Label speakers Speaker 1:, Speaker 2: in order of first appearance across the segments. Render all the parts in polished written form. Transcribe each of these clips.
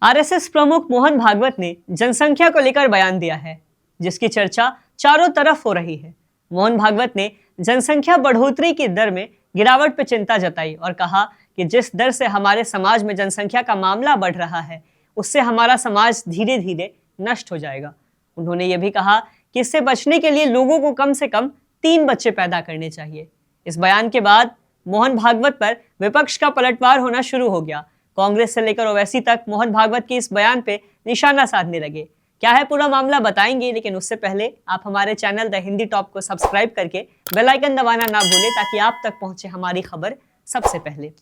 Speaker 1: RSS प्रमुख मोहन भागवत ने जनसंख्या को लेकर बयान दिया है, जिसकी चर्चा चारों तरफ हो रही है। मोहन भागवत ने जनसंख्या बढ़ोतरी की दर में गिरावट पर चिंता जताई और कहा कि जिस दर से हमारे समाज में जनसंख्या का मामला बढ़ रहा है, उससे हमारा समाज धीरे धीरे नष्ट हो जाएगा। उन्होंने ये भी कहा कि इससे बचने के लिए लोगों को कम से कम 3 बच्चे पैदा करने चाहिए। इस बयान के बाद मोहन भागवत पर विपक्ष का पलटवार होना शुरू हो गया। कांग्रेस से लेकर ओवैसी तक मोहन भागवत के इस बयान पे निशाना साधने लगे। क्या है पूरा मामला बताएंगे, लेकिन उससे पहले आप हमारे चैनल द हिंदी टॉप को सब्सक्राइब करके बेल आइकन दबाना ना भूलें, ताकि आप तक पहुंचे हमारी खबर सबसे पहले।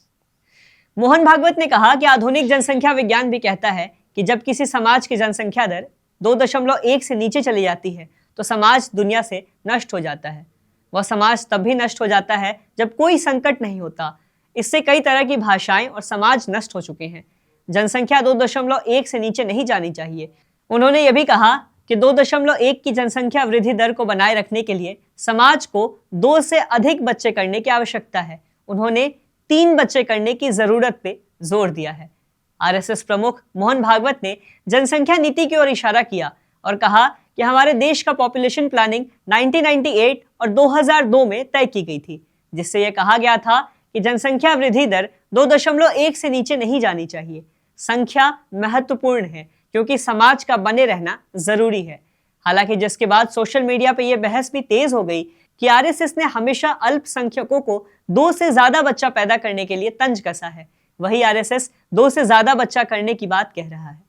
Speaker 1: मोहन भागवत ने कहा कि आधुनिक जनसंख्या विज्ञान भी कहता है कि जब किसी समाज की जनसंख्या दर 2.1 से नीचे चली जाती है तो समाज दुनिया से नष्ट हो जाता है। वह समाज तब भी नष्ट हो जाता है जब कोई संकट नहीं होता। इससे कई तरह की भाषाएं और समाज नष्ट हो चुके हैं। जनसंख्या 2.1 से नीचे नहीं जानी चाहिए। उन्होंने यह भी कहा कि 2.1 की जनसंख्या वृद्धि दर को बनाए रखने के लिए समाज को 2 से अधिक बच्चे करने की आवश्यकता है। उन्होंने 3 बच्चे करने की जरूरत पे जोर दिया है। आरएसएस प्रमुख मोहन भागवत ने जनसंख्या नीति की ओर इशारा किया और कहा कि हमारे देश का पॉपुलेशन प्लानिंग 1998 और 2002 में तय की गई थी, जिससे यह कहा गया था कि जनसंख्या वृद्धि दर 2.1 से नीचे नहीं जानी चाहिए। संख्या महत्वपूर्ण है क्योंकि समाज का बने रहना जरूरी है। हालांकि जिसके बाद सोशल मीडिया पर यह बहस भी तेज हो गई कि आरएसएस ने हमेशा अल्पसंख्यकों को 2 से ज्यादा बच्चा पैदा करने के लिए तंज कसा है, वही आरएसएस 2 से ज्यादा बच्चा करने की बात कह रहा है।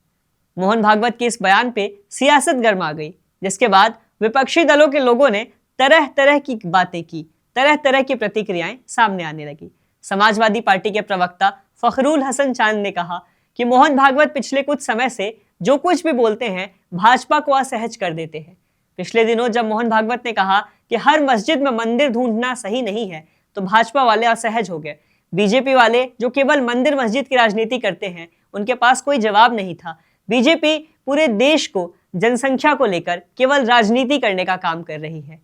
Speaker 1: मोहन भागवत के इस बयान पे सियासत गर्मा गई, जिसके बाद विपक्षी दलों के लोगों ने तरह तरह की बातें की, तरह तरह की प्रतिक्रियाएं सामने आने लगी। समाजवादी पार्टी के प्रवक्ता फखरुल हसन चांद ने कहा कि मोहन भागवत पिछले कुछ समय से जो कुछ भी बोलते हैं भाजपा को असहज कर देते हैं। पिछले दिनों जब मोहन भागवत ने कहा कि हर मस्जिद में मंदिर ढूंढना सही नहीं है, तो भाजपा वाले असहज हो गए। बीजेपी वाले जो केवल मंदिर मस्जिद की राजनीति करते हैं, उनके पास कोई जवाब नहीं था। बीजेपी पूरे देश को जनसंख्या को लेकर केवल राजनीति करने का काम कर रही है।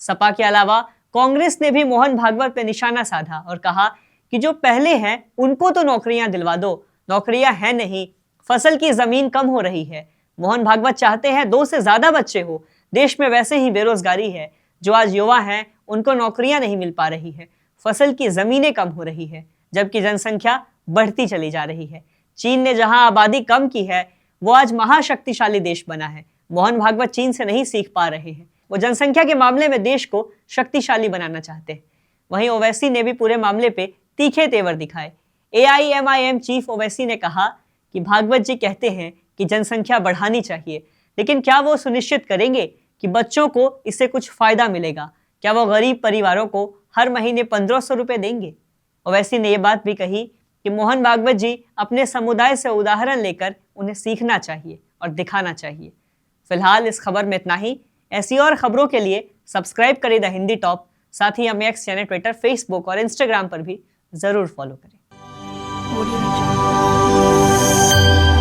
Speaker 1: सपा के अलावा कांग्रेस ने भी मोहन भागवत पर निशाना साधा और कहा कि जो पहले हैं उनको तो नौकरियां दिलवा दो, नौकरियां हैं नहीं, फसल की जमीन कम हो रही है। मोहन भागवत चाहते हैं 2 से ज्यादा बच्चे हो। देश में वैसे ही बेरोजगारी है, जो आज युवा हैं उनको नौकरियां नहीं मिल पा रही है, फसल की जमीनें कम हो रही है, जबकि जनसंख्या बढ़ती चली जा रही है। चीन ने जहां आबादी कम की है, वो आज महाशक्तिशाली देश बना है। मोहन भागवत चीन से नहीं सीख पा रहे हैं, वो जनसंख्या के मामले में देश को शक्तिशाली बनाना चाहते हैं। वहीं ओवैसी ने भी पूरे मामले पे तीखे तेवर दिखाए। AIMIM चीफ ओवैसी ने कहा कि भागवत जी कहते हैं कि जनसंख्या बढ़ानी चाहिए, लेकिन क्या वो सुनिश्चित करेंगे कि बच्चों को इससे कुछ फायदा मिलेगा? क्या वो गरीब परिवारों को हर महीने 1500 रुपए देंगे? ओवैसी ने यह बात भी कही कि मोहन भागवत जी अपने समुदाय से उदाहरण लेकर उन्हें सीखना चाहिए और दिखाना चाहिए। फिलहाल इस खबर में इतना ही। ऐसी और खबरों के लिए सब्सक्राइब करें द हिंदी टॉप। साथ ही हमें एक्स यानी ट्विटर, फेसबुक और इंस्टाग्राम पर भी जरूर फॉलो करें।